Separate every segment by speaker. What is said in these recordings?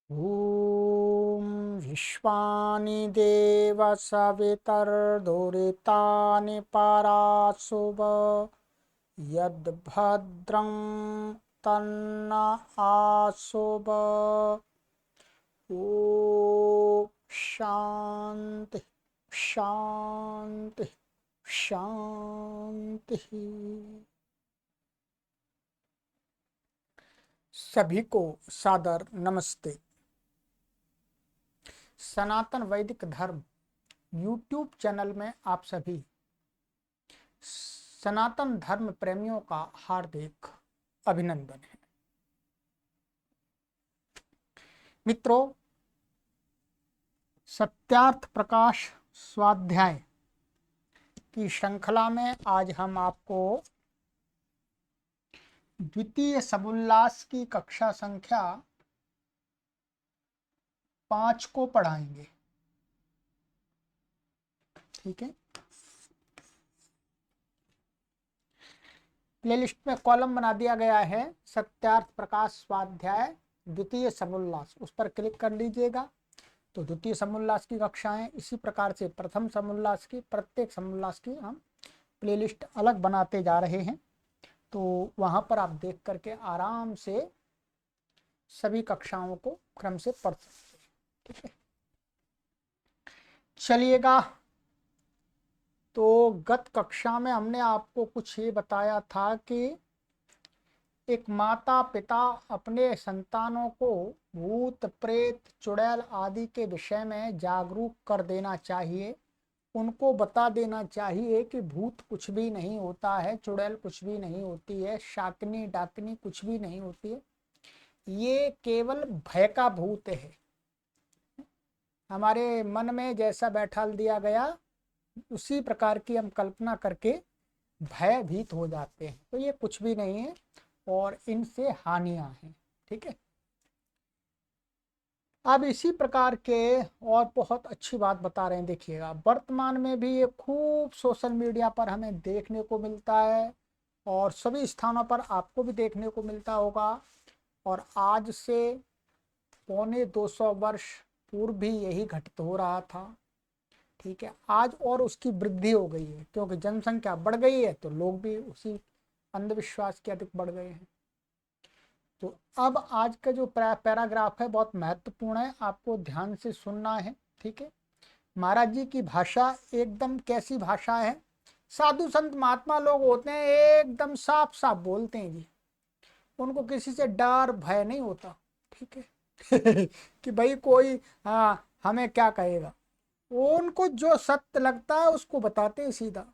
Speaker 1: ॐ विश्वानि देव सवितर्दुरितानि पराशुभ यद्भद्रं तन्न आशुभ। ॐ शांति शांति शांति। सभी को सादर नमस्ते। सनातन वैदिक धर्म यूट्यूब चैनल में आप सभी सनातन धर्म प्रेमियों का हार्दिक अभिनंदन है। मित्रों, सत्यार्थ प्रकाश स्वाध्याय की श्रृंखला में आज हम आपको द्वितीय समोल्लास की कक्षा संख्या 5 को पढ़ाएंगे। ठीक है, प्लेलिस्ट में कॉलम बना दिया गया है सत्यार्थ प्रकाश स्वाध्याय द्वितीय समोल्लास, उस पर क्लिक कर लीजिएगा तो द्वितीय समोल्लास की कक्षाएं, इसी प्रकार से प्रथम समोल्लास की, प्रत्येक समोल्लास की हम प्लेलिस्ट अलग बनाते जा रहे हैं। तो वहां पर आप देख करके आराम से सभी कक्षाओं को क्रम से पढ़ सकते हैं। ठीक है, चलिएगा। तो गत कक्षा में हमने आपको कुछ ये बताया था कि एक माता पिता अपने संतानों को भूत प्रेत चुड़ैल आदि के विषय में जागरूक कर देना चाहिए। उनको बता देना चाहिए कि भूत कुछ भी नहीं होता है, चुड़ैल कुछ भी नहीं होती है, शाकनी डाकनी कुछ भी नहीं होती है, ये केवल भय का भूत है। हमारे मन में जैसा बैठा दिया गया उसी प्रकार की हम कल्पना करके भयभीत हो जाते हैं। तो ये कुछ भी नहीं है और इनसे हानियां हैं। ठीक है, अब इसी प्रकार के और बहुत अच्छी बात बता रहे हैं। देखिएगा, वर्तमान में भी ये खूब सोशल मीडिया पर हमें देखने को मिलता है और सभी स्थानों पर आपको भी देखने को मिलता होगा। और आज से पौने 200 वर्ष पूर्व भी यही घटित हो रहा था। ठीक है, आज और उसकी वृद्धि हो गई है क्योंकि जनसंख्या बढ़ गई है तो लोग भी उसी अंधविश्वास के अधिक बढ़ गए हैं। तो अब आज का जो पैराग्राफ है बहुत महत्वपूर्ण है, आपको ध्यान से सुनना है। ठीक है, महाराज जी की भाषा एकदम कैसी भाषा है, साधु संत महात्मा लोग होते हैं एकदम साफ साफ बोलते हैं जी, उनको किसी से डर भय नहीं होता। ठीक है कि भाई कोई हमें क्या कहेगा, वो उनको जो सत्य लगता है उसको बताते हैं सीधा।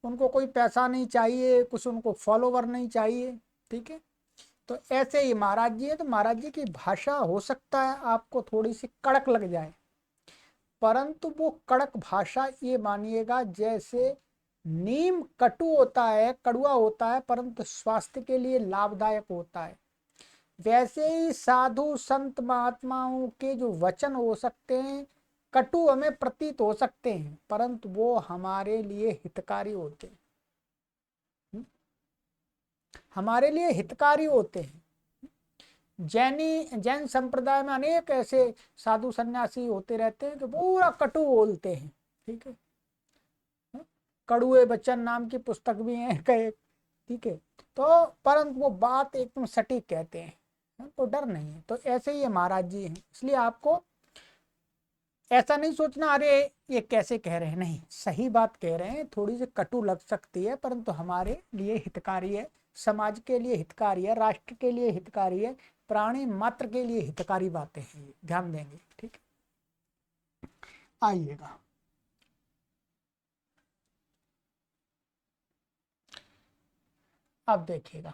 Speaker 1: उनको कोई पैसा नहीं चाहिए, कुछ उनको फॉलोवर नहीं चाहिए। ठीक है, तो ऐसे ही महाराज जी है। तो महाराज जी की भाषा हो सकता है आपको थोड़ी सी कड़क लग जाए, परंतु वो कड़क भाषा ये मानिएगा जैसे नीम कटु होता है, कड़वा होता है, परंतु स्वास्थ्य के लिए लाभदायक होता है, वैसे ही साधु संत महात्माओं के जो वचन हो सकते हैं कटु हमें प्रतीत हो सकते हैं, परंतु वो हमारे लिए हितकारी होते हैं। हमारे लिए हितकारी होते हैं। जैन संप्रदाय में अनेक ऐसे साधु सन्यासी होते रहते हैं कि पूरा कटु बोलते हैं। ठीक है, कड़ुए बच्चन नाम की पुस्तक भी है कई। ठीक है, तो परंतु वो बात एकदम सटीक कहते हैं, तो डर नहीं है। तो ऐसे ही महाराज जी हैं, इसलिए आपको ऐसा नहीं सोचना अरे ये कैसे कह रहे हैं, नहीं, सही बात कह रहे हैं। थोड़ी सी कटु लग सकती है परंतु हमारे लिए हितकारी है, समाज के लिए हितकारी है, राष्ट्र के लिए हितकारी है, प्राणी मात्र के लिए हितकारी बातें हैं, ये ध्यान देंगे। ठीक है, आइएगा। अब देखिएगा,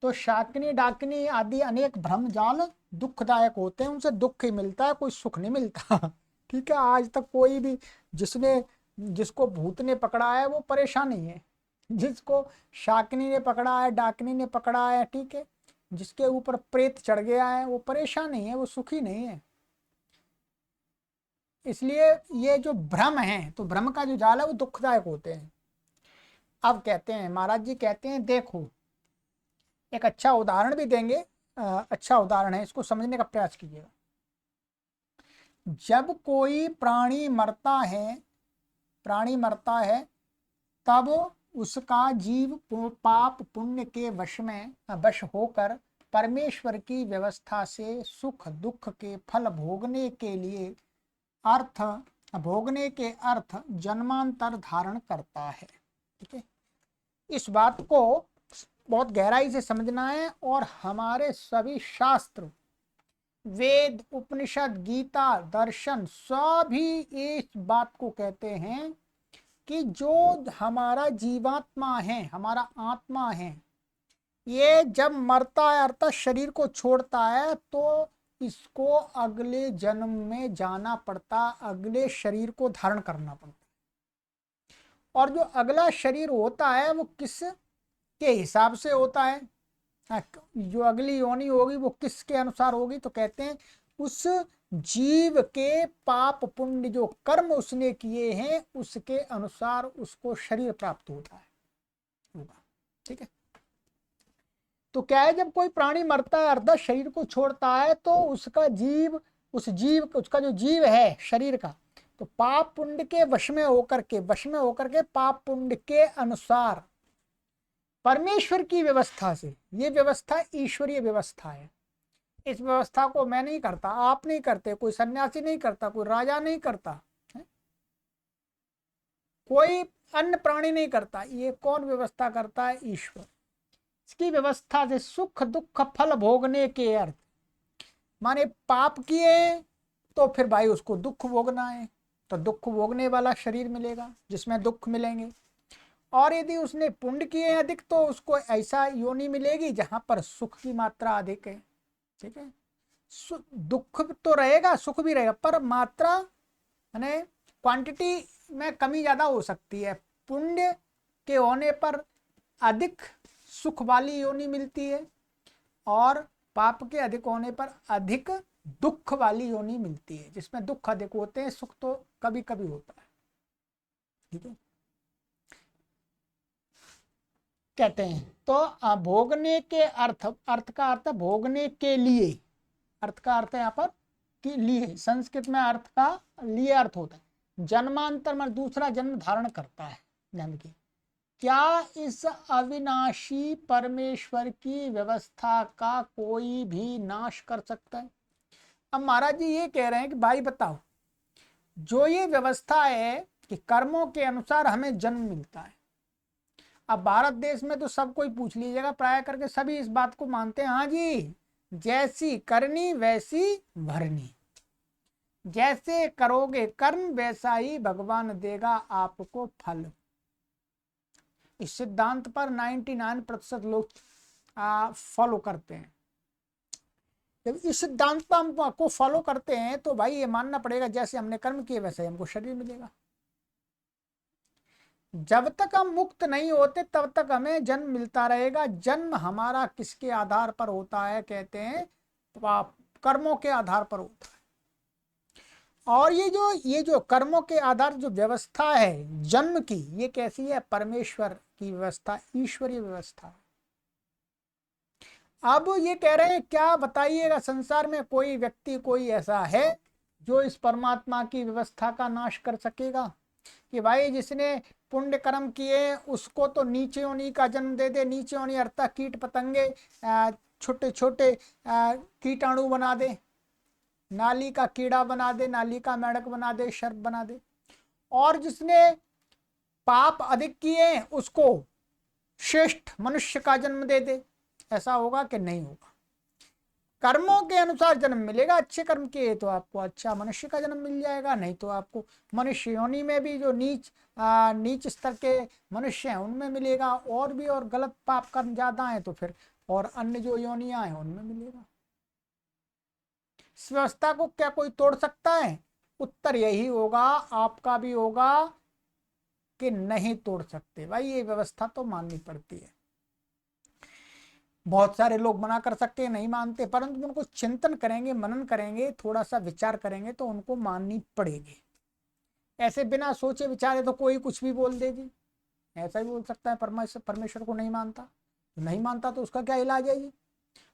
Speaker 1: तो शाकनी डाकनी आदि अनेक भ्रम जाल दुखदायक होते हैं, उनसे दुख ही मिलता है, कोई सुख नहीं मिलता ठीक है, आज तक कोई भी जिसने जिसको भूत ने पकड़ा है वो परेशान नहीं है, जिसको शाकनी ने पकड़ा है, डाकनी ने पकड़ा है, ठीक है, जिसके ऊपर प्रेत चढ़ गया है वो परेशान नहीं है, वो सुखी नहीं है। इसलिए ये जो भ्रम है, तो भ्रम का जो जाल है वो दुखदायक होते हैं। अब कहते हैं महाराज जी, कहते हैं देखो, एक अच्छा उदाहरण भी देंगे। अच्छा उदाहरण है, इसको समझने का प्रयास कीजिएगा। जब कोई प्राणी मरता है तब उसका जीव पाप पुण्य के वश होकर परमेश्वर की व्यवस्था से सुख दुख के फल भोगने के अर्थ जन्मांतर धारण करता है। ठीक है, इस बात को बहुत गहराई से समझना है। और हमारे सभी शास्त्र, वेद, उपनिषद, गीता, दर्शन सभी इस बात को कहते हैं कि जो हमारा जीवात्मा है, हमारा आत्मा है, ये जब मरता है अर्थात शरीर को छोड़ता है तो इसको अगले जन्म में जाना पड़ता, अगले शरीर को धारण करना पड़ता। और जो अगला शरीर होता है वो किस के हिसाब से होता है, जो अगली योनि होगी वो किसके अनुसार होगी, तो कहते हैं उस जीव के पाप पुण्य जो कर्म उसने किए हैं उसके अनुसार उसको शरीर प्राप्त होता है, होगा। ठीक है, तो क्या है, जब कोई प्राणी मरता है अर्धा शरीर को छोड़ता है तो उसका उसका जो जीव है शरीर का, तो पाप पुण्य के वश में होकर के पाप पुण्य के अनुसार परमेश्वर की व्यवस्था से, ये व्यवस्था ईश्वरीय व्यवस्था है। इस व्यवस्था को मैं नहीं करता, आप नहीं करते, कोई सन्यासी नहीं करता, कोई राजा नहीं करता है? कोई अन्य प्राणी नहीं करता। ये कौन व्यवस्था करता है? ईश्वर। इसकी व्यवस्था से सुख दुख फल भोगने के अर्थ, माने पाप किए तो फिर भाई उसको दुख भोगना है, तो दुख भोगने वाला शरीर मिलेगा जिसमें दुख मिलेंगे। और यदि उसने पुण्य किए अधिक तो उसको ऐसा योनि मिलेगी जहां पर सुख की मात्रा अधिक है। ठीक है, दुख तो रहेगा, सुख भी रहेगा, पर मात्रा यानी क्वांटिटी में कमी ज्यादा हो सकती है। पुण्य के होने पर अधिक सुख वाली योनि मिलती है और पाप के अधिक होने पर अधिक दुख वाली योनि मिलती है, जिसमें दुख अधिक होते हैं, सुख तो कभी कभी होता है। ठीक है, कहते हैं तो भोगने के अर्थ का अर्थ भोगने के लिए, अर्थ का अर्थ है यहाँ पर कि लिए, संस्कृत में अर्थ का लिए अर्थ होता है जन्मांतर में दूसरा जन्म धारण करता है। ध्यान की, क्या इस अविनाशी परमेश्वर की व्यवस्था का कोई भी नाश कर सकता है? अब महाराज जी ये कह रहे हैं कि भाई बताओ, जो ये व्यवस्था है कि कर्मों के अनुसार हमें जन्म मिलता है। अब भारत देश में तो सब कोई पूछ लीजिएगा, प्राय करके सभी इस बात को मानते हैं, हाँ जी, जैसी करनी वैसी भरनी, जैसे करोगे कर्म वैसा ही भगवान देगा आपको फल। इस सिद्धांत पर 99% लोग फॉलो करते हैं। जब इस सिद्धांत को फॉलो करते हैं तो भाई ये मानना पड़ेगा जैसे हमने कर्म किए वैसे हमको शरीर मिलेगा। जब तक हम मुक्त नहीं होते तब तक हमें जन्म मिलता रहेगा। जन्म हमारा किसके आधार पर होता है? कहते हैं कर्मों के आधार पर होता है। और ये जो कर्मों के आधार जो व्यवस्था है जन्म की, ये कैसी है? परमेश्वर की व्यवस्था, ईश्वरीय व्यवस्था है। अब ये कह रहे हैं, क्या बताइएगा संसार में कोई व्यक्ति कोई ऐसा है जो इस परमात्मा की व्यवस्था का नाश कर सकेगा? कि भाई जिसने पुण्य कर्म किए उसको तो नीचे योनि का जन्म दे दे, नीचे योनि अर्थात कीट पतंगे, छोटे छोटे कीटाणु बना दे, नाली का कीड़ा बना दे, नाली का मेढक बना दे, सर्प बना दे। और जिसने पाप अधिक किए उसको श्रेष्ठ मनुष्य का जन्म दे दे। ऐसा होगा कि नहीं होगा? कर्मों के अनुसार जन्म मिलेगा। अच्छे कर्म किए तो आपको अच्छा मनुष्य का जन्म मिल जाएगा, नहीं तो आपको मनुष्य योनि में भी जो नीच स्तर के मनुष्य हैं उनमें मिलेगा, और भी और गलत पाप कर्म ज्यादा है तो फिर और अन्य जो योनियां हैं उनमें मिलेगा। इस व्यवस्था को क्या कोई तोड़ सकता है? उत्तर यही होगा, आपका भी होगा कि नहीं तोड़ सकते। भाई ये व्यवस्था तो माननी पड़ती है। बहुत सारे लोग मना कर सकते हैं, नहीं मानते, परंतु उनको चिंतन करेंगे, मनन करेंगे, थोड़ा सा विचार करेंगे तो उनको माननी पड़ेगी। ऐसे बिना सोचे विचारे तो कोई कुछ भी बोल दे जी। ऐसा भी बोल सकता है परमेश्वर को नहीं मानता, तो नहीं मानता तो उसका क्या इलाज है जी?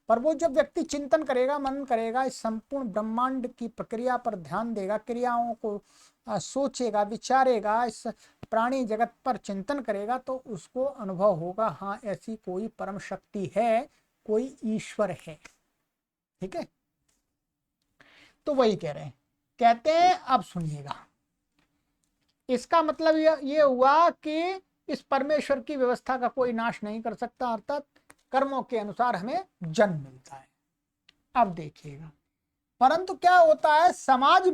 Speaker 1: पर वो जब व्यक्ति चिंतन करेगा, मनन करेगा, इस संपूर्ण ब्रह्मांड की प्रक्रिया पर ध्यान देगा, क्रियाओं को सोचेगा, विचारेगा, इस प्राणी जगत पर चिंतन करेगा, तो उसको अनुभव होगा, हाँ ऐसी कोई परम शक्ति है, कोई ईश्वर है। ठीक है, तो वही कह रहे हैं। कहते हैं अब सुनिएगा, इसका मतलब ये हुआ कि इस परमेश्वर की व्यवस्था का कोई नाश नहीं कर सकता, अर्थात कर्मों के अनुसार हमें जन्म मिलता है। अब देखिएगा, परंतु क्या होता है, समाज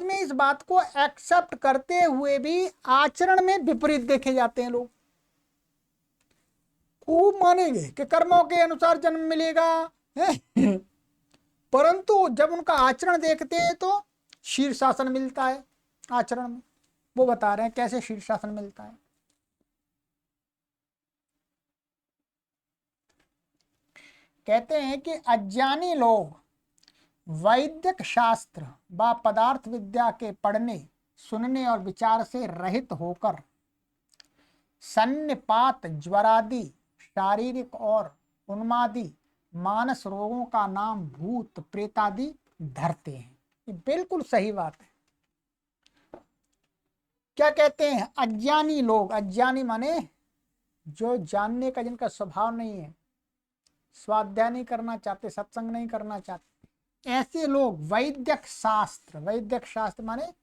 Speaker 1: में इस बात को एक्सेप्ट करते हुए भी आचरण में विपरीत देखे जाते हैं लोग। खूब मानेंगे कि कर्मों के अनुसार जन्म मिलेगा है? परंतु जब उनका आचरण देखते हैं तो शीर्षासन मिलता है आचरण में। वो बता रहे हैं कैसे शीर्षासन मिलता है। कहते हैं कि अज्ञानी लोग वैदिक शास्त्र व पदार्थ विद्या के पढ़ने, सुनने और विचार से रहित होकर सन्निपात, ज्वरादि, शारीरिक और उन्मादी मानस रोगों का नाम भूत प्रेतादि धरते हैं। ये बिल्कुल सही बात है। क्या कहते हैं, अज्ञानी लोग, अज्ञानी माने जो जानने का जिनका स्वभाव नहीं है, स्वाध्याय नहीं करना चाहते, सत्संग नहीं करना चाहते, ऐसे लोग वैद्यक शास्त्र माने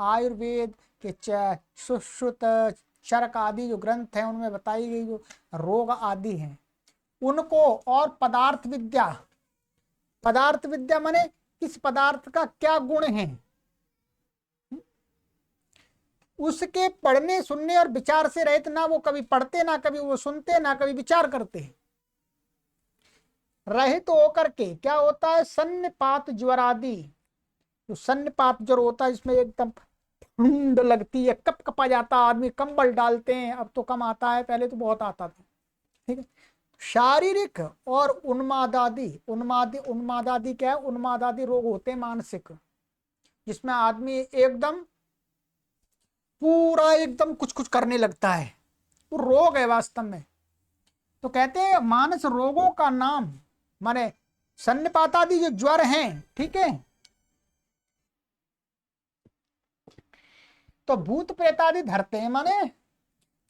Speaker 1: आयुर्वेद के सुश्रुत, चरक आदि जो ग्रंथ हैं उनमें बताई गई जो रोग आदि हैं उनको, और पदार्थ विद्या माने किस पदार्थ का क्या गुण है, उसके पढ़ने, सुनने और विचार से रहित, ना वो कभी पढ़ते, ना कभी वो सुनते, ना कभी विचार करते, रहित होकर के क्या होता है, सन्निपात ज्वरादि, जो सन्निपात ज्वर होता है इसमें एकदम ठंड लगती है, कप कपा जाता है, आदमी कंबल डालते हैं, अब तो कम आता है, पहले तो बहुत आता था। ठीक है, शारीरिक और उन्मादादि क्या है, उन्मादादि रोग होते हैं मानसिक, जिसमें आदमी एकदम पूरा एकदम कुछ कुछ करने लगता है, वो रोग है वास्तव में। तो कहते हैं मानस रोगों का नाम माने सन्निपातादि जो ज्वर हैं, ठीक है, तो भूत प्रेतादि धरते हैं, माने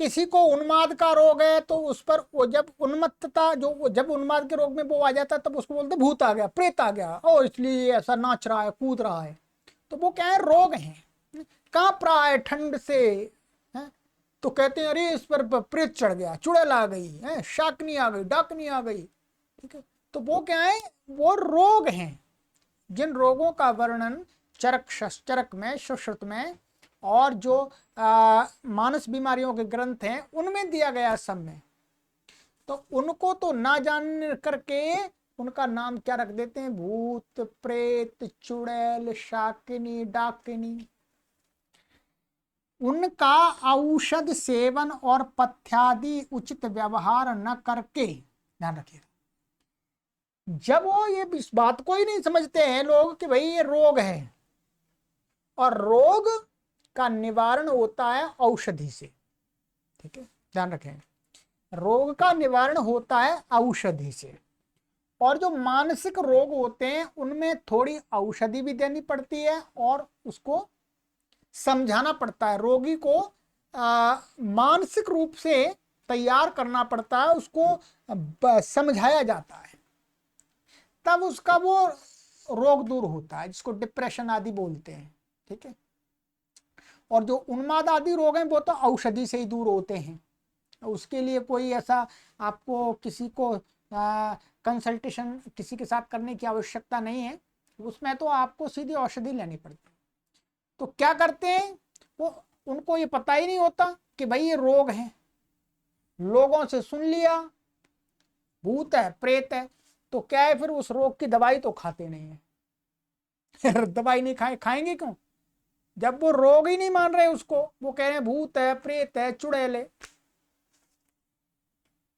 Speaker 1: किसी को उन्माद का रोग है तो उस पर वो जब उन्मत्तता, जो जब उन्माद के रोग में वो आ जाता है तब उसको बोलते भूत आ गया, प्रेत आ गया, और इसलिए ऐसा नाच रहा है, कूद रहा है, तो वो क्या है, रोग है, कांप रहा है ठंड से है? तो कहते हैं अरे इस पर प्रेत चढ़ गया, चुड़ैल आ गई है, शाकनी आ गई, डाकनी आ गई। ठीक है, तो वो क्या है, वो रोग हैं, जिन रोगों का वर्णन चरक में, सुश्रुत में और जो मानस बीमारियों के ग्रंथ हैं उनमें दिया गया सब में, तो उनको तो ना जान करके उनका नाम क्या रख देते हैं, भूत प्रेत, चुड़ैल, शाकिनी, डाकिनी। उनका औषध सेवन और पथ्यादि उचित व्यवहार न करके, ध्यान रखिएगा, जब वो ये इस बात को ही नहीं समझते हैं लोग कि भाई ये रोग है, और रोग का निवारण होता है औषधि से। ठीक है, ध्यान रखें, रोग का निवारण होता है औषधि से, और जो मानसिक रोग होते हैं उनमें थोड़ी औषधि भी देनी पड़ती है और उसको समझाना पड़ता है, रोगी को मानसिक रूप से तैयार करना पड़ता है, उसको समझाया जाता है, तब उसका वो रोग दूर होता है, जिसको डिप्रेशन आदि बोलते हैं। ठीक है, और जो उन्माद आदि रोग हैं वो तो औषधि से ही दूर होते हैं, उसके लिए कोई ऐसा आपको किसी को कंसल्टेशन किसी के साथ करने की आवश्यकता नहीं है, उसमें तो आपको सीधी औषधि लेनी पड़ती है। तो क्या करते हैं वो, उनको ये पता ही नहीं होता कि भाई ये रोग है, लोगों से सुन लिया भूत है, प्रेत है, तो क्या है, फिर उस रोग की दवाई तो खाते नहीं है। दवाई नहीं खाएंगे क्यों, जब वो रोग ही नहीं मान रहे उसको, वो कह रहे हैं भूत है, प्रेत है, चुड़ैल है।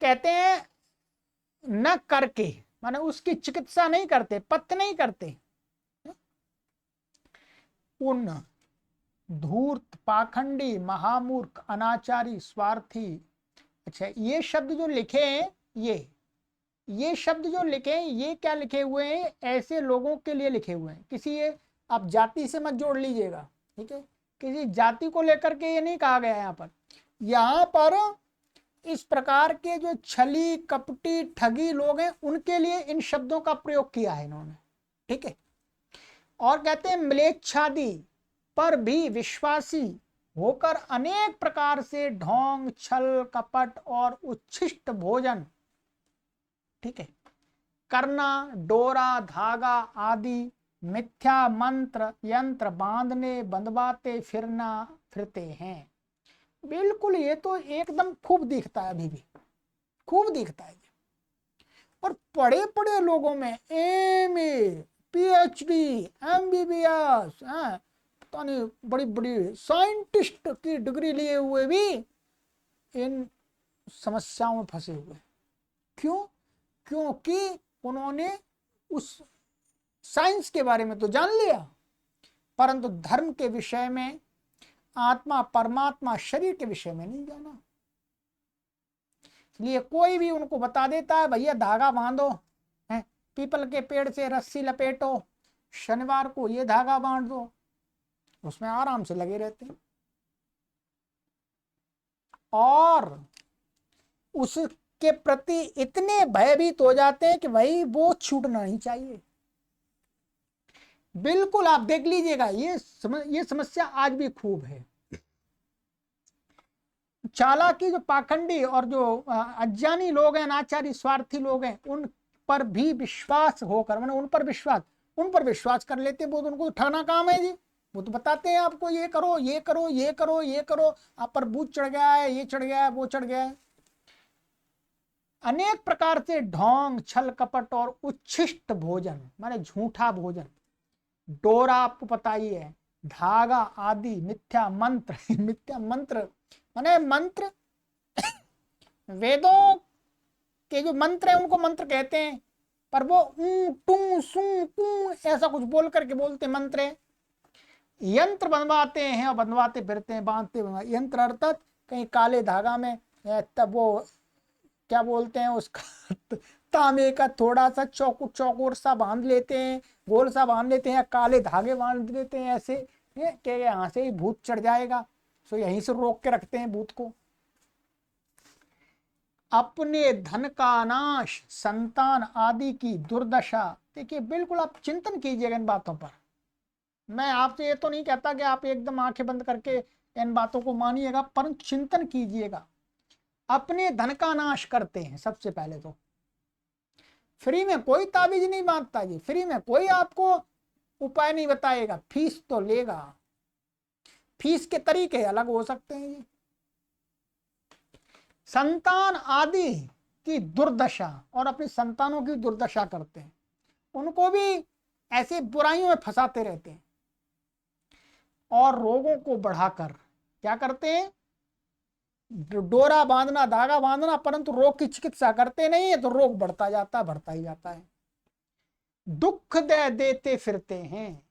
Speaker 1: कहते हैं न करके, माने उसकी चिकित्सा नहीं करते, पथ्य नहीं करते, उन धूर्त, पाखंडी, महामूर्ख, अनाचारी, स्वार्थी, अच्छा ये शब्द जो लिखे हैं ये ये शब्द जो लिखे हैं ये क्या लिखे हुए हैं, ऐसे लोगों के लिए लिखे हुए हैं। किसी ये आप जाति से मत जोड़ लीजिएगा, ठीक है, किसी जाति को लेकर के ये नहीं कहा गया है यहाँ पर इस प्रकार के जो छली कपटी ठगी लोग हैं उनके लिए इन शब्दों का प्रयोग किया है इन्होंने, ठीक है। और कहते हैं म्लेच्छादि पर भी विश्वासी होकर अनेक प्रकार से ढोंग छल कपट और उच्छिष्ट भोजन, ठीक है, करना, डोरा धागा आदि मिथ्या मंत्र यंत्र बांधने बंधवाते फिरते हैं। बिल्कुल ये तो एकदम खूब दिखता है, अभी भी खूब दिखता है। और बड़े बड़े लोगों में MA PhD MBBS पता नहीं बड़ी बड़ी साइंटिस्ट की डिग्री लिए हुए भी इन समस्याओं में फंसे हुए। क्यों? क्योंकि उन्होंने उस साइंस के बारे में तो जान लिया, परंतु धर्म के विषय में, आत्मा परमात्मा शरीर के विषय में नहीं जाना। इसलिए कोई भी उनको बता देता है भैया धागा बांधो, है पीपल के पेड़ से रस्सी लपेटो, शनिवार को ये धागा बांध दो, उसमें आराम से लगे रहते हैं और उसके प्रति इतने भयभीत हो जाते हैं कि भाई वो छूटना नहीं चाहिए। बिल्कुल आप देख लीजिएगा, ये समस्या आज भी खूब है। चालाकी जो पाखंडी और जो अज्ञानी लोग हैं, अनाचारी स्वार्थी लोग हैं, उन पर भी विश्वास होकर, मैंने उन पर विश्वास कर लेते हैं। वो तो उनको ठगना काम है जी। वो तो बताते हैं आपको ये करो ये करो ये करो ये करो, आप पर भूत चढ़ गया है, ये चढ़ गया है, वो चढ़ गया है। अनेक प्रकार से ढोंग छल कपट और उच्छिष्ट भोजन माने झूठा भोजन, डोरा आपको पता ही है, धागा आदि मिथ्या मंत्र मिथ्या मंत्र माने मंत्र वेदों के जो मंत्र है उनको मंत्र कहते हैं, पर वो टू सू कू ऐसा कुछ बोल करके बोलते मंत्र है। यंत्र बनवाते हैं और बनवाते फिरते हैं, बांधते यंत्र अर्थात कहीं काले धागा में तब वो क्या बोलते हैं उसका तांबे का थोड़ा सा चौकोर सा बांध लेते हैं, गोल सा बांध लेते हैं, काले धागे बांध देते हैं ऐसे कि यहाँ से ही भूत चढ़ जाएगा, सो यहीं से रोक के रखते हैं भूत को। अपने धन का नाश, संतान आदि की दुर्दशा। देखिए बिल्कुल आप चिंतन कीजिएगा इन बातों पर। मैं आपसे ये तो नहीं कहता कि आप एकदम आंखें बंद करके इन बातों को मानिएगा, परंतु चिंतन कीजिएगा। अपने धन का नाश करते हैं। सबसे पहले तो फ्री में कोई ताबीज नहीं बांधता जी, फ्री में कोई आपको उपाय नहीं बताएगा, फीस तो लेगा। फीस के तरीके अलग हो सकते हैं जी। संतान आदि की दुर्दशा, और अपनी संतानों की दुर्दशा करते हैं, उनको भी ऐसी बुराइयों में फंसाते रहते हैं। और रोगों को बढ़ाकर क्या करते हैं, डोरा बांधना धागा बांधना, परंतु रोग की चिकित्सा करते नहीं है, तो रोग बढ़ता जाता है, बढ़ता ही जाता है। दुख दे देते फिरते हैं।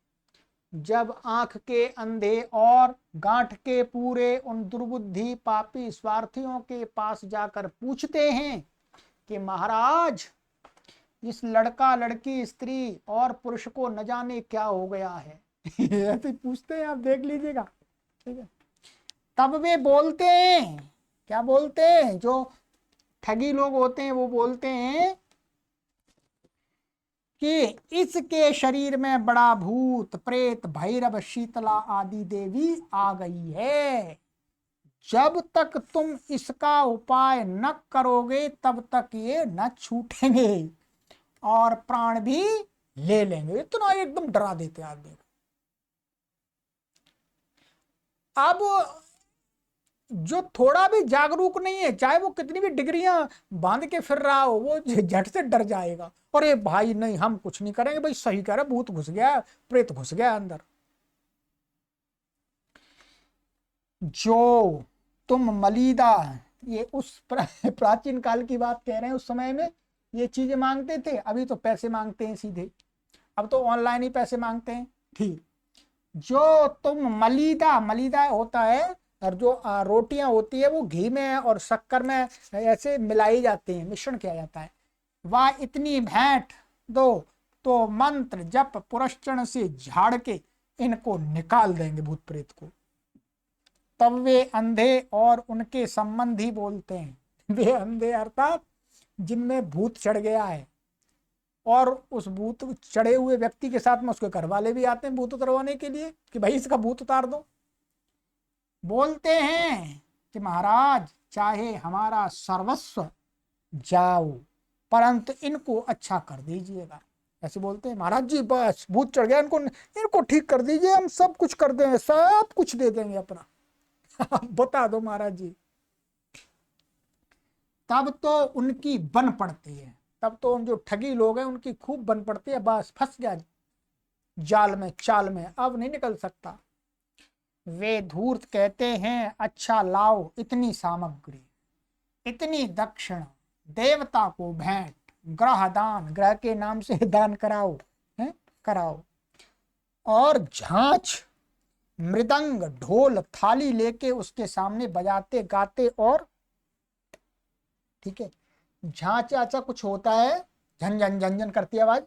Speaker 1: जब आंख के अंधे और गांठ के पूरे उन दुर्बुद्धि पापी स्वार्थियों के पास जाकर पूछते हैं कि महाराज इस लड़का लड़की स्त्री और पुरुष को न जाने क्या हो गया है ऐसे पूछते हैं, आप देख लीजिएगा, ठीक है। तब वे बोलते हैं, क्या बोलते हैं, जो ठगी लोग होते हैं वो बोलते हैं कि इसके शरीर में बड़ा भूत प्रेत भैरव शीतला आदि देवी आ गई है। जब तक तुम इसका उपाय न करोगे तब तक ये न छूटेंगे और प्राण भी ले लेंगे। इतना एकदम डरा देते आदमी। अब जो थोड़ा भी जागरूक नहीं है, चाहे वो कितनी भी डिग्रियां बांध के फिर रहा हो, वो झट से डर जाएगा। और ये भाई नहीं हम कुछ नहीं करेंगे, भाई सही कह रहा, भूत घुस गया, प्रेत घुस गया अंदर। जो तुम मलीदा, ये उस प्राचीन काल की बात कह रहे हैं, उस समय में ये चीजें मांगते थे, अभी तो पैसे मांगते हैं सीधे, अब तो ऑनलाइन ही पैसे मांगते हैं, ठीक। जो तुम मलीदा, मलीदा होता है, और जो रोटियां होती है वो घी में और शक्कर में ऐसे मिलाई जाती हैं, मिश्रण किया जाता है। वह इतनी भेंट दो तो मंत्र जप पुरस्चरण से झाड़ के इनको निकाल देंगे भूत प्रेत को। तब वे अंधे और उनके संबंधी बोलते हैं। वे अंधे अर्थात जिनमें भूत चढ़ गया है, और उस भूत चढ़े हुए व्यक्ति के साथ में उसके घर वाले भी आते हैं भूत उतरवाने के लिए कि भाई इसका भूत उतार दो। बोलते हैं कि महाराज चाहे हमारा सर्वस्व जाओ परंतु इनको अच्छा कर दीजिएगा। ऐसे बोलते हैं, महाराज जी बस भूत चढ़ गया, इनको इनको ठीक कर दीजिए, हम सब कुछ कर देंगे, सब कुछ दे देंगे अपना। बता दो महाराज जी। तब तो उनकी बन पड़ती है, तब तो उन जो ठगी लोग हैं उनकी खूब बन पड़ती है। बस फंस गया जाल में, चाल में, अब नहीं निकल सकता। वे धूर्त कहते हैं, अच्छा लाओ इतनी सामग्री, इतनी दक्षिणा, देवता को भेंट, ग्रह दान, ग्रह के नाम से दान कराओ, है कराओ, और झांझ मृदंग ढोल थाली लेके उसके सामने बजाते गाते, और ठीक है झांझ ऐसा कुछ होता है, झन झन झन झन करती है आवाज,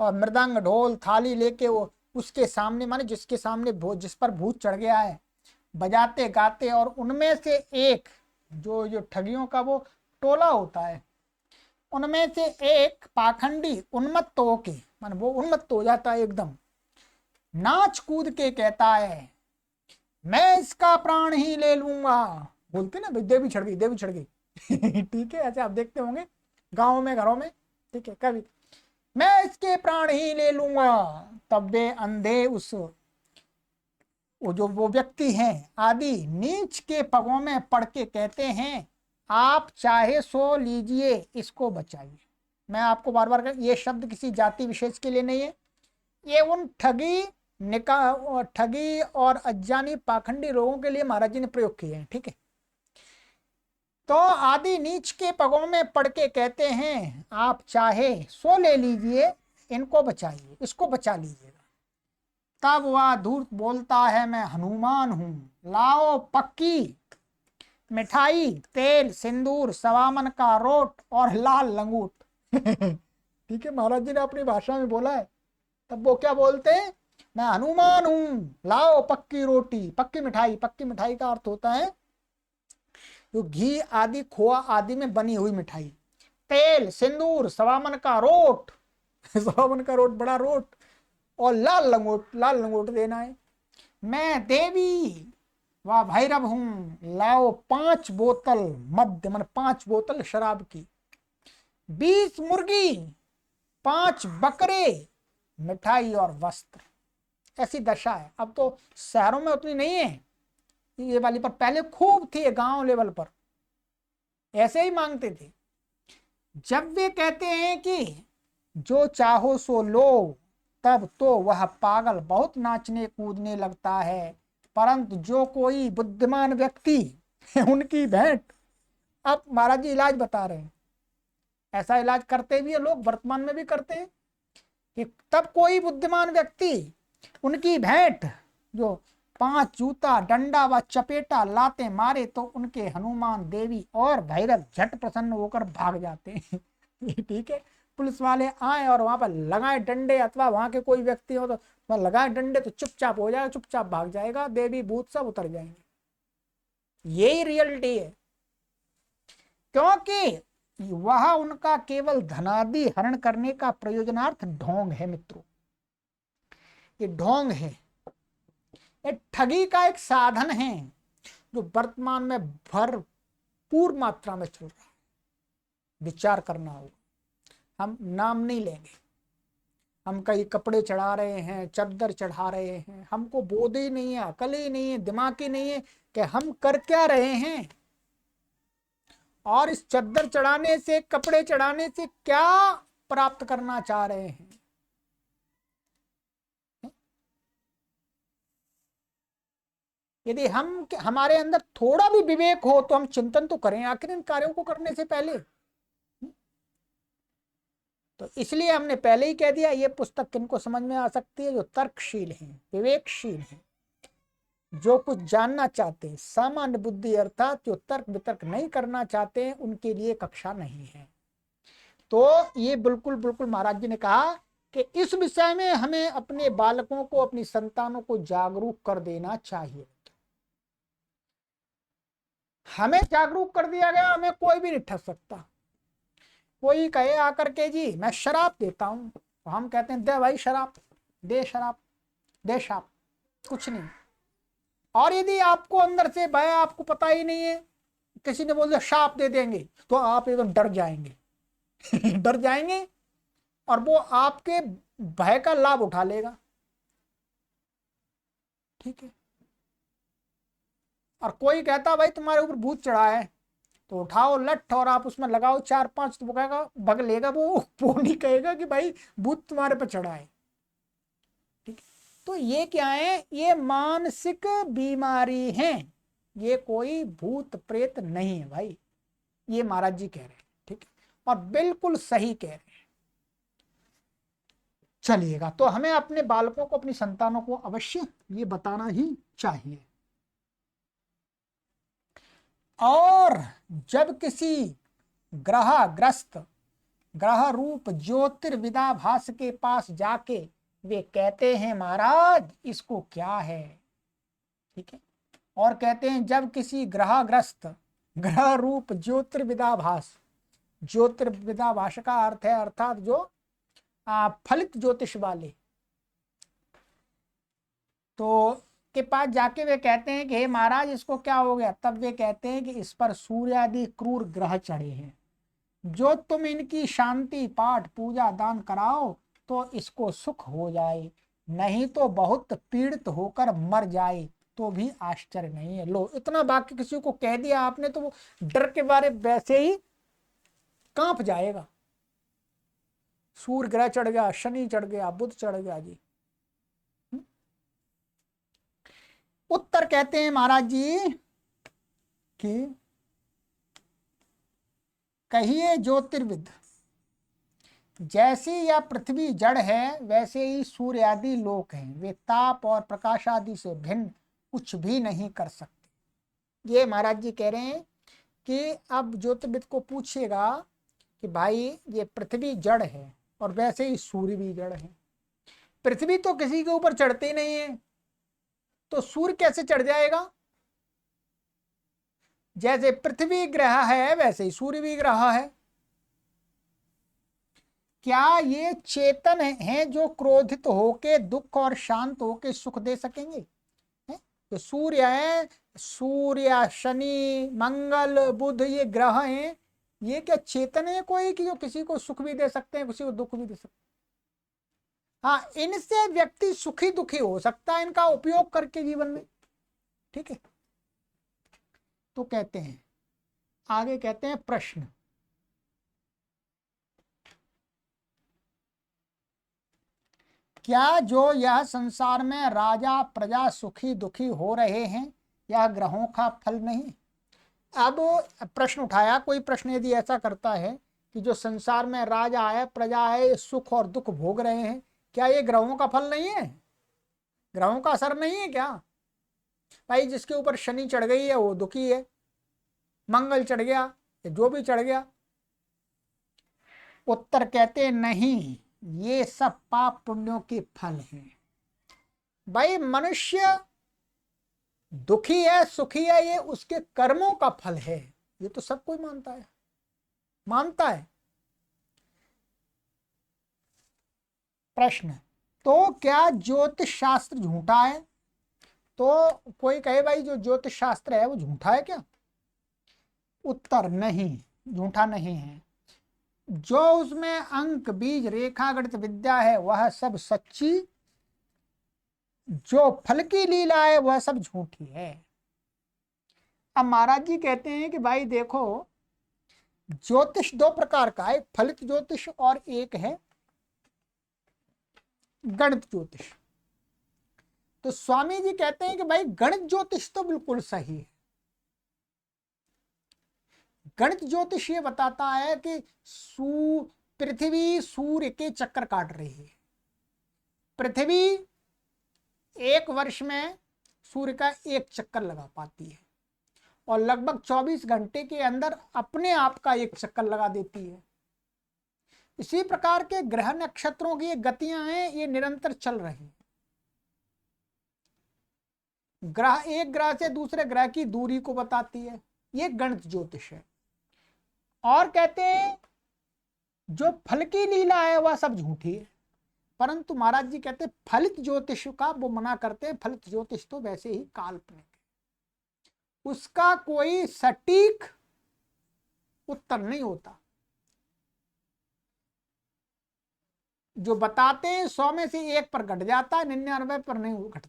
Speaker 1: और मृदंग ढोल थाली लेके वो उसके सामने, माने जिसके सामने जिस पर भूत चढ़ गया है, बजाते गाते। और उनमें से एक जो जो ठगियों का वो टोला होता है, उनमें से एक पाखंडी उन्मत्त होके, माने वो उन्मत्त हो जाता है एकदम, नाच कूद के कहता है, मैं इसका प्राण ही ले लूंगा। बोलते ना भाई देवी चढ़ गई, देवी चढ़ गई। ठीक है, ऐसे आप देखते होंगे गाँव में, घरों में, ठीक है, कभी मैं इसके प्राण ही ले लूंगा। तब वे अंधे उस वो व्यक्ति हैं आदि नीच के पगों में पड़ के कहते हैं, आप चाहे सो लीजिए, इसको बचाइए। मैं आपको बार बार ये शब्द किसी जाति विशेष के लिए नहीं है, ये उन ठगी और अज्ञानी पाखंडी लोगों के लिए महाराज जी ने प्रयोग किए हैं। ठीक है, तो आदि नीच के पगों में पड़ के कहते हैं, आप चाहे सो ले लीजिए, इनको बचाइए, इसको बचा लीजिएगा। तब वह धूर्त बोलता है, मैं हनुमान हूं, लाओ पक्की मिठाई, तेल, सिंदूर, सवामन का रोट और लाल लंगूट। ठीक है, महाराज जी ने अपनी भाषा में बोला है। तब वो क्या बोलते हैं, मैं हनुमान हूं, लाओ पक्की रोटी, पक्की मिठाई। पक्की मिठाई का अर्थ होता है जो घी आदि, खोआ आदि में बनी हुई मिठाई, तेल, सिंदूर, सवामन का रोट, सवामन का रोट, बड़ा रोट, और लाल लंगोट, लाल लंगोट देना है। मैं देवी व भैरव हूं, लाओ 5 बोतल मद्य, मन 5 बोतल शराब की, 20 मुर्गी, 5 बकरे, मिठाई और वस्त्र। ऐसी दशा है। अब तो शहरों में उतनी नहीं है ये वाली, पर पहले खूब थी गांव लेवल पर, ऐसे ही मांगते थे। जब वे कहते हैं कि जो चाहो सो लो, तब तो वह पागल बहुत नाचने कूदने लगता है। परंतु जो कोई बुद्धिमान व्यक्ति उनकी भेंट, अब महाराज जी इलाज बता रहे हैं, ऐसा इलाज करते भी है लोग, वर्तमान में भी करते हैं, कि तब कोई बुद्धिमान व्यक्ति उनकी भेंट, जो 5 जूता, डंडा व चपेटा लाते मारे, तो उनके हनुमान, देवी और भैरव झट प्रसन्न होकर भाग जाते हैं। ठीक है, पुलिस वाले आए और वहां पर लगाए डंडे, अथवा वहां के कोई व्यक्ति हो तो लगाए डंडे, तो चुपचाप हो जाएगा, चुपचाप भाग जाएगा, देवी भूत सब उतर जाएंगे। यही रियलिटी है, क्योंकि वह उनका केवल धनादि हरण करने का प्रयोजनार्थ ढोंग है मित्रों। ये ढोंग है, ये ठगी का एक साधन है जो वर्तमान में भरपूर मात्रा में चल रहा है। विचार करना होगा। हम नाम नहीं लेंगे, हम कई कपड़े चढ़ा रहे हैं, चद्दर चढ़ा रहे हैं, हमको बोध ही नहीं है, अकल ही नहीं है, दिमाग ही नहीं है कि हम कर क्या रहे हैं, और इस चद्दर चढ़ाने से, कपड़े चढ़ाने से क्या प्राप्त करना चाह रहे हैं। यदि हमारे अंदर थोड़ा भी विवेक हो तो हम चिंतन तो करें आखिर इन कार्यों को करने से पहले। तो इसलिए हमने पहले ही कह दिया, ये पुस्तक किनको समझ में आ सकती है, जो तर्कशील हैं, विवेकशील हैं, जो कुछ जानना चाहते हैं, सामान्य बुद्धि अर्थात जो तर्क वितर्क नहीं करना चाहते हैं, उनके लिए कक्षा नहीं है। तो ये बिल्कुल बिल्कुल महाराज जी ने कहा कि इस विषय में हमें अपने बालकों को, अपनी संतानों को जागरूक कर देना चाहिए। हमें जागरूक कर दिया गया, हमें कोई भी नहीं ठग सकता। कोई कहे आकर के जी मैं शराब देता हूं, तो हम कहते हैं दे भाई शराब, दे शराब, दे शराब, कुछ नहीं। और यदि आपको अंदर से भय, आपको पता ही नहीं है, किसी ने बोल दिया शाप दे देंगे, तो आप एकदम डर जाएंगे डर जाएंगे, और वो आपके भय का लाभ उठा लेगा। ठीक है। और कोई कहता भाई तुम्हारे ऊपर भूत चढ़ा है, तो उठाओ लठ और आप उसमें लगाओ 4-5, तो वो कहेगा, भग लेगा वो नहीं कहेगा कि भाई भूत तुम्हारे पर चढ़ा है। ठीक। तो ये क्या है, ये मानसिक बीमारी है, ये कोई भूत प्रेत नहीं है भाई, ये महाराज जी कह रहे हैं। ठीक है, और बिल्कुल सही कह रहे हैं। चलिएगा, तो हमें अपने बालकों को, अपनी संतानों को अवश्य ये बताना ही चाहिए। और जब किसी ग्रस्त ग्रह रूप ज्योतिर्विदाभास के पास जाके वे कहते हैं महाराज इसको क्या है। ठीक है, और कहते हैं जब किसी ग्रहग्रस्त ग्रह रूप ज्योतिर्विदाभास, ज्योतिर्विदाभास का अर्थ है अर्थात जो फलित ज्योतिष वाले, तो के पास जाके वे कहते हैं कि हे महाराज इसको क्या हो गया, तब वे कहते हैं कि इस पर सूर्य आदि क्रूर ग्रह चढ़े हैं, जो तुम इनकी शांति पाठ पूजा दान कराओ तो इसको सुख हो जाए, नहीं तो बहुत पीड़ित होकर मर जाए तो भी आश्चर्य नहीं है। लो, इतना वाक्य किसी को कह दिया आपने तो वो डर के बारे वैसे ही कांप जाएगा। सूर्य ग्रह चढ़ गया, शनि चढ़ गया, बुध चढ़ गया जी। उत्तर कहते हैं महाराज जी कि कहिए ज्योतिर्विद, जैसी यह पृथ्वी जड़ है वैसे ही सूर्य आदि लोक हैं, वे ताप और प्रकाश आदि से भिन्न कुछ भी नहीं कर सकते। ये महाराज जी कह रहे हैं कि अब ज्योतिर्विद को पूछेगा कि भाई ये पृथ्वी जड़ है और वैसे ही सूर्य भी जड़ है। पृथ्वी तो किसी के ऊपर चढ़ती नहीं है, तो सूर्य कैसे चढ़ जाएगा। जैसे पृथ्वी ग्रह है वैसे ही सूर्य भी ग्रह है। क्या ये चेतन हैं जो क्रोधित होके दुख और शांत होके सुख दे सकेंगे। है? तो सूर्य है, सूर्य शनि मंगल बुध ये ग्रह हैं, ये क्या चेतन है कोई कि जो किसी को सुख भी दे सकते हैं, किसी को दुख भी दे सकते हैं। हाँ, इनसे व्यक्ति सुखी दुखी हो सकता है इनका उपयोग करके जीवन में। ठीक है, तो कहते हैं आगे, कहते हैं प्रश्न, क्या जो यह संसार में राजा प्रजा सुखी दुखी हो रहे हैं यह ग्रहों का फल नहीं। अब प्रश्न उठाया, कोई प्रश्न यदि ऐसा करता है कि जो संसार में राजा है प्रजा है सुख और दुख भोग रहे हैं, क्या ये ग्रहों का फल नहीं है, ग्रहों का असर नहीं है क्या। भाई जिसके ऊपर शनि चढ़ गई है वो दुखी है, मंगल चढ़ गया, जो भी चढ़ गया। उत्तर कहते नहीं, ये सब पाप पुण्यों के फल हैं। भाई मनुष्य दुखी है सुखी है ये उसके कर्मों का फल है, ये तो सब कोई मानता है। प्रश्न, तो क्या ज्योतिष शास्त्र झूठा है। तो कोई कहे भाई जो ज्योतिष शास्त्र है वो झूठा है क्या। उत्तर नहीं, झूठा नहीं है। जो उसमें अंक बीज रेखा गणित विद्या है वह सब सच्ची, जो फल की लीला है वह सब झूठी है। अब महाराज जी कहते हैं कि भाई देखो, ज्योतिष दो प्रकार का है, एक फलित ज्योतिष और एक है गणित ज्योतिष। तो स्वामी जी कहते हैं कि भाई गणित ज्योतिष तो बिल्कुल सही है। गणित ज्योतिष ये बताता है कि पृथ्वी सूर्य के चक्कर काट रही है। पृथ्वी एक वर्ष में सूर्य का एक चक्कर लगा पाती है और लगभग 24 घंटे के अंदर अपने आप का एक चक्कर लगा देती है। इसी प्रकार के ग्रह नक्षत्रों की ये गतियां हैं, ये निरंतर चल रही हैं। ग्रह एक ग्रह से दूसरे ग्रह की दूरी को बताती है, ये गणित ज्योतिष है। और कहते हैं जो फल की लीला है वह सब झूठी है, परंतु महाराज जी कहते फलित ज्योतिष का वो मना करते हैं। फलित ज्योतिष तो वैसे ही काल्पनिक है, उसका कोई सटीक उत्तर नहीं होता। जो बताते हैं 100 में से 1 पर घट जाता है, 99 पर नहीं घटता।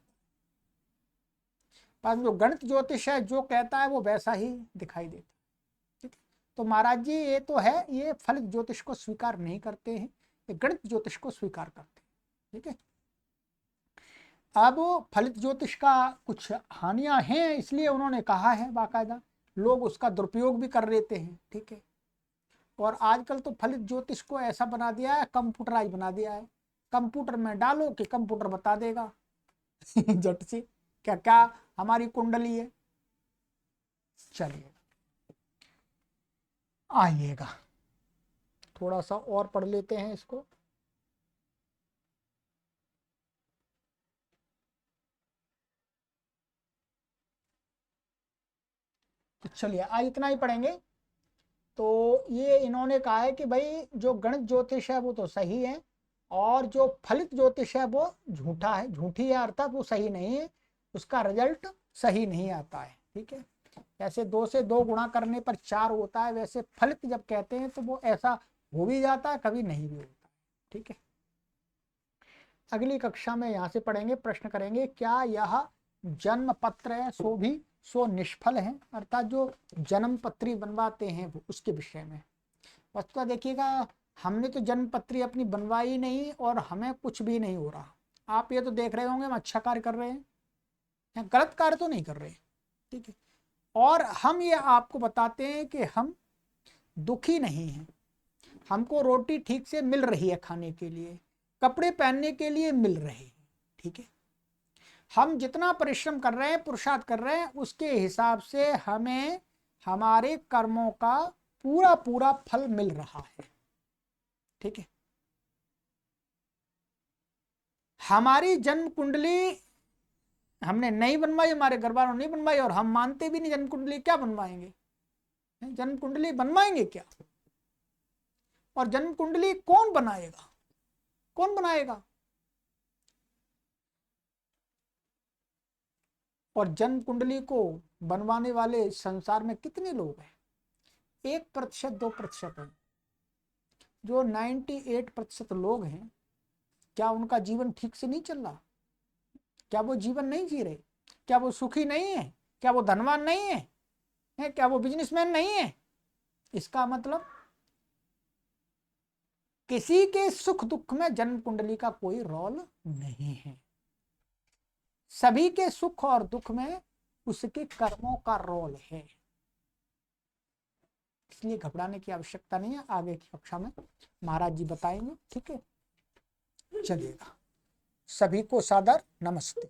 Speaker 1: पर जो गणित ज्योतिष है जो कहता है वो वैसा ही दिखाई देता है। ठीक है, तो महाराज जी ये तो है, ये फलित ज्योतिष को स्वीकार नहीं करते हैं, ये गणित ज्योतिष को स्वीकार करते हैं। ठीक है, अब फलित ज्योतिष का कुछ हानियां हैं, इसलिए उन्होंने कहा है बाकायदा, लोग उसका दुरुपयोग भी कर लेते हैं। ठीक है, और आजकल तो फलित ज्योतिष को ऐसा बना दिया है, कंप्यूटराइज बना दिया है। कंप्यूटर में डालो कि कंप्यूटर बता देगा झट से क्या क्या हमारी कुंडली है। चलिए आइएगा, थोड़ा सा और पढ़ लेते हैं इसको। तो चलिए आज इतना ही पढ़ेंगे। तो ये इन्होंने कहा है कि भाई जो गणित ज्योतिष है वो तो सही है, और जो फलित ज्योतिष है वो झूठा है, झूठी है, अर्थात वो सही नहीं है, उसका रिजल्ट सही नहीं आता है। ठीक है, जैसे 2 से 2 गुणा करने पर 4 होता है, वैसे फलित जब कहते हैं तो वो ऐसा हो भी जाता है, कभी नहीं भी होता। ठीक है, अगली कक्षा में यहाँ से पढ़ेंगे, प्रश्न करेंगे क्या यह जन्म पत्र है सो भी सो निष्फल है, अर्थात जो जन्म पत्री बनवाते हैं वो उसके विषय में। वस्तुतः देखिएगा, हमने तो जन्म पत्री अपनी बनवाई नहीं और हमें कुछ भी नहीं हो रहा। आप ये तो देख रहे होंगे हम अच्छा कार्य कर रहे हैं, गलत कार्य तो नहीं कर रहे। ठीक है, और हम ये आपको बताते हैं कि हम दुखी नहीं हैं, हमको रोटी ठीक से मिल रही है खाने के लिए, कपड़े पहनने के लिए मिल रहे हैं। ठीक है, हम जितना परिश्रम कर रहे हैं, पुरुषार्थ कर रहे हैं, उसके हिसाब से हमें हमारे कर्मों का पूरा पूरा फल मिल रहा है। ठीक है, हमारी जन्म कुंडली हमने नहीं बनवाई, हमारे घर वालों नहीं बनवाई, और हम मानते भी नहीं जन्म कुंडली, क्या बनवाएंगे? जन्म कुंडली बनवाएंगे क्या? और जन्म कुंडली कौन बनाएगा? कौन बनाएगा? और जन्म कुंडली को बनवाने वाले संसार में कितने लोग हैं? 1%, 2% है। जो 98% लोग हैं, क्या उनका जीवन ठीक से नहीं चल रहा? क्या वो जीवन नहीं जी रहे? क्या वो सुखी नहीं है? क्या वो धनवान नहीं है? क्या वो बिजनेसमैन नहीं है? इसका मतलब किसी के सुख दुख में जन्म कुंडली का कोई रोल नहीं है। सभी के सुख और दुख में उसके कर्मों का रोल है, इसलिए घबराने की आवश्यकता नहीं है। आगे की कक्षा में महाराज जी बताएंगे। ठीक है, चलिएगा, सभी को सादर नमस्ते।